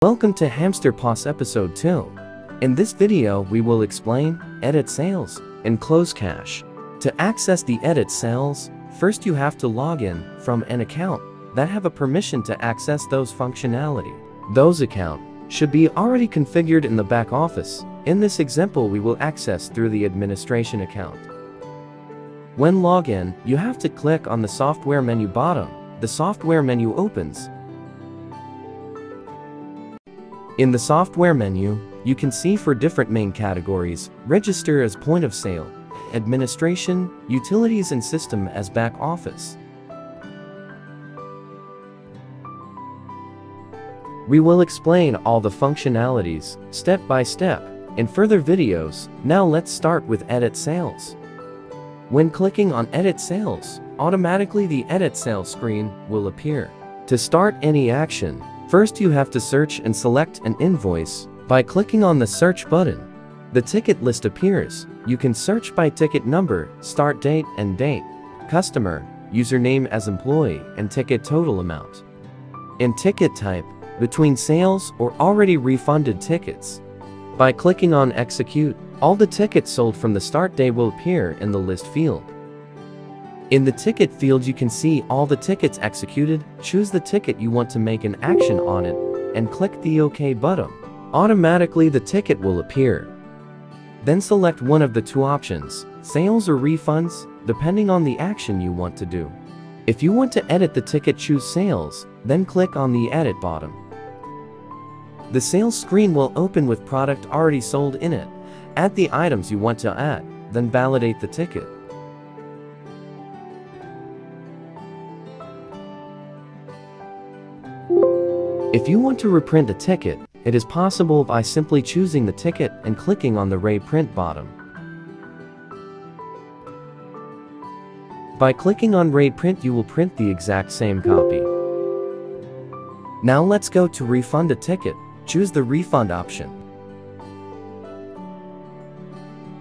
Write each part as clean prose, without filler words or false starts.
Welcome to Hamster POS episode 2. In this video we will explain edit sales and close cash. To access the edit sales, first you have to log in from an account that have a permission to access those functionality. Those account should be already configured in the back office. In this example we will access through the administration account. When log in, you have to click on the software menu bottom. The software menu opens. In the software menu, you can see for different main categories: register as point of sale, administration, utilities and system as back office. We will explain all the functionalities step by step in further videos. Now let's start with edit sales. When clicking on edit sales, automatically the edit sales screen will appear. To start any action, first you have to search and select an invoice by clicking on the search button. The ticket list appears. You can search by ticket number, start date and date, customer, username as employee, and ticket total amount. In ticket type, between sales or already refunded tickets. By clicking on execute, all the tickets sold from the start day will appear in the list field. In the ticket field you can see all the tickets executed. Choose the ticket you want to make an action on it and click the OK button. Automatically the ticket will appear. Then select one of the two options, sales or refunds, depending on the action you want to do. If you want to edit the ticket, choose sales, then click on the edit button. The sales screen will open with product already sold in it. Add the items you want to add, then validate the ticket. If you want to reprint a ticket, it is possible by simply choosing the ticket and clicking on the reprint button. By clicking on reprint you will print the exact same copy. Now let's go to refund a ticket. Choose the refund option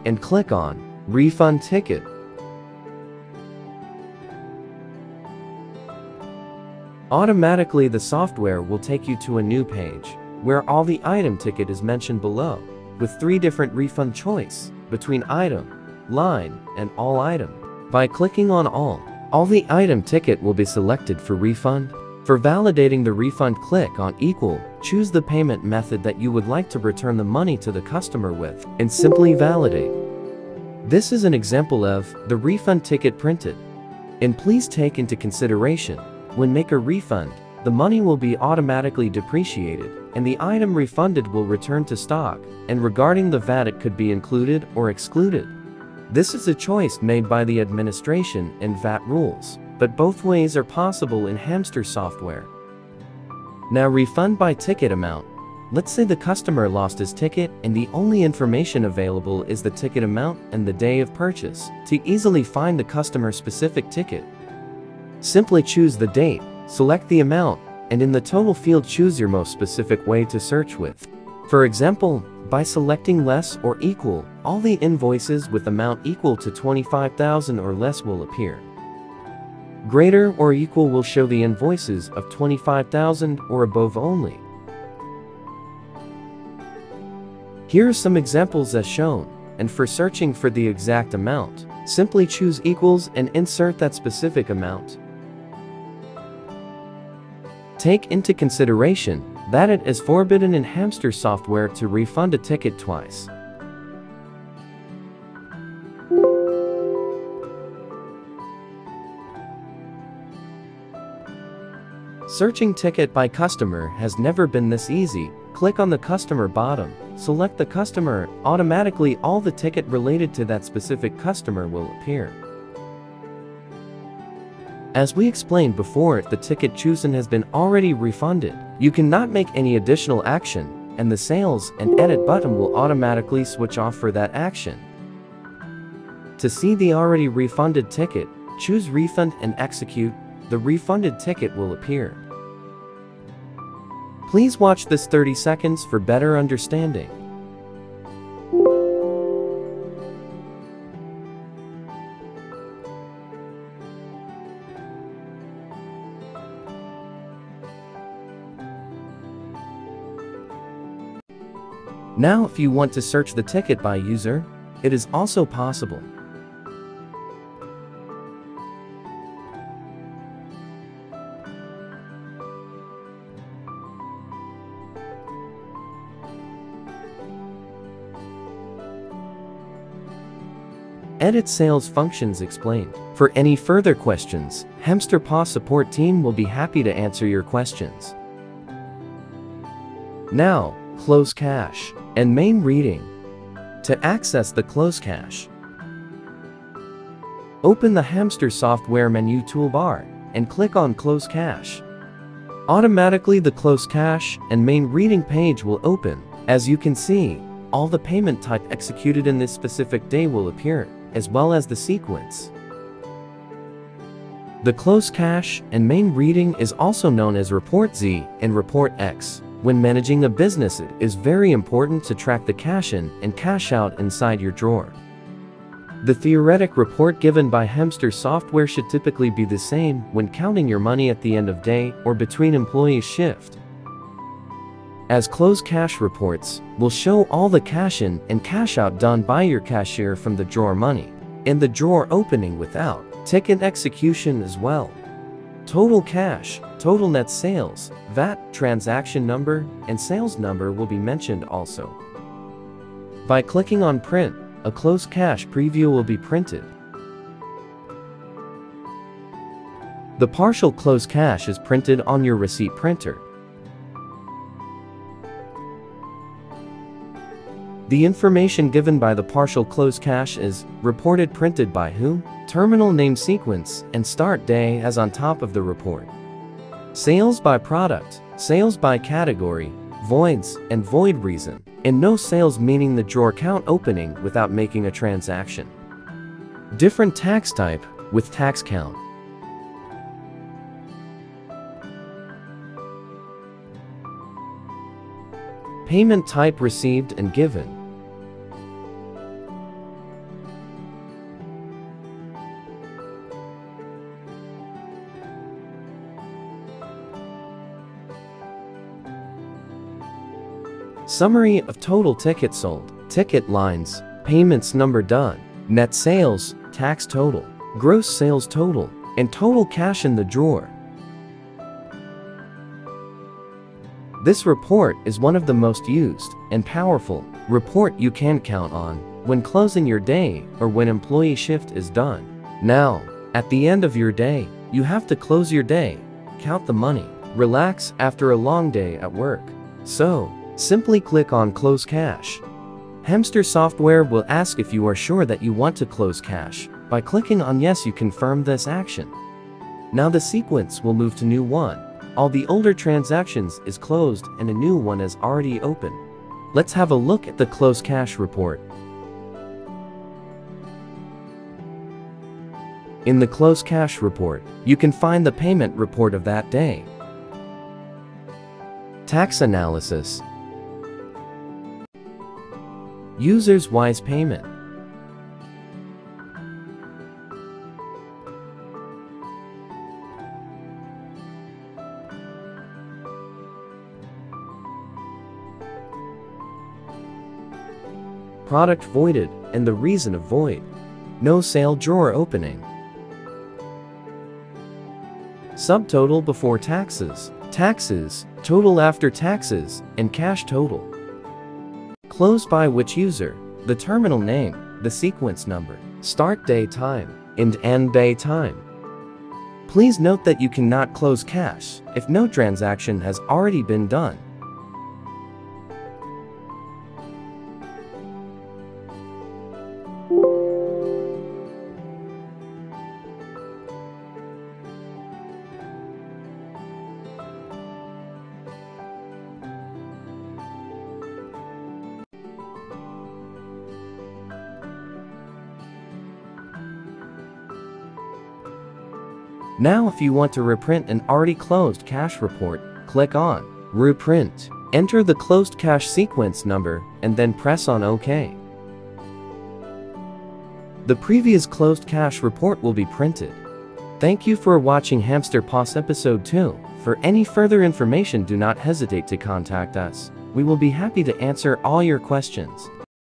and click on refund ticket. Automatically the software will take you to a new page where all the item ticket is mentioned below with 3 different refund choice between item, line, and all item. By clicking on all the item ticket will be selected for refund. For validating the refund, click on equal, choose the payment method that you would like to return the money to the customer with, and simply validate. This is an example of the refund ticket printed. And please take into consideration, when make a refund, the money will be automatically depreciated, and the item refunded will return to stock, and regarding the VAT it could be included or excluded. This is a choice made by the administration and VAT rules, but both ways are possible in Hamster software. Now refund by ticket amount. Let's say the customer lost his ticket and the only information available is the ticket amount and the day of purchase. To easily find the customer specific ticket, simply choose the date, select the amount, and in the total field choose your most specific way to search with. For example, by selecting less or equal, all the invoices with amount equal to 25,000 or less will appear. Greater or equal will show the invoices of 25,000 or above only. Here are some examples as shown, and for searching for the exact amount, simply choose equals and insert that specific amount. Take into consideration that it is forbidden in Hamster software to refund a ticket twice. Searching ticket by customer has never been this easy. Click on the customer bottom, select the customer, automatically all the ticket related to that specific customer will appear. As we explained before, if the ticket chosen has been already refunded, you cannot make any additional action, and the sales and edit button will automatically switch off for that action. To see the already refunded ticket, choose refund and execute. The refunded ticket will appear. Please watch this 30 seconds for better understanding. Now if you want to search the ticket by user, it is also possible. Edit sales functions explained. For any further questions, Hamster POS support team will be happy to answer your questions. Now, close cache and main reading. To access the close cache, open the Hamster software menu toolbar and click on Close Cache. Automatically the close cache and main reading page will open. As you can see, all the payment type executed in this specific day will appear, as well as the sequence. The close cache and main reading is also known as Report Z and Report X. When managing a business, it is very important to track the cash in and cash out inside your drawer. The theoretic report given by Hamster software should typically be the same when counting your money at the end of day or between employee shift, as close cache reports will show all the cash in and cash out done by your cashier from the drawer money, and the drawer opening without ticket execution as well. Total cash, total net sales, VAT, transaction number, and sales number will be mentioned also. By clicking on Print, a close cache preview will be printed. The partial close cache is printed on your receipt printer. The information given by the partial close cache is reported printed by who, terminal name sequence, and start day as on top of the report. Sales by product, sales by category, voids, and void reason, and no sales meaning the drawer count opening without making a transaction. Different tax type with tax count. Payment type received and given. Summary of total tickets sold, ticket lines, payments number done, net sales, tax total, gross sales total, and total cash in the drawer. This report is one of the most used and powerful report you can count on when closing your day or when employee shift is done. Now, at the end of your day, you have to close your day, count the money, relax after a long day at work. So, simply click on Close Cache. Hamster software will ask if you are sure that you want to close cache. By clicking on Yes, you confirm this action. Now the sequence will move to new one. All the older transactions is closed and a new one is already open. Let's have a look at the close cache report. In the close cache report, you can find the payment report of that day, tax analysis, users wise payment, product voided and the reason of void, no sale drawer opening, subtotal before taxes, taxes, total after taxes, and cash total. Closed by which user, the terminal name, the sequence number, start day time, and end day time. Please note that you cannot close cache if no transaction has already been done. Now if you want to reprint an already closed cache report, click on Reprint. Enter the closed cache sequence number and then press on OK. The previous closed cache report will be printed. Thank you for watching Hamster POS episode 2. For any further information, do not hesitate to contact us. We will be happy to answer all your questions.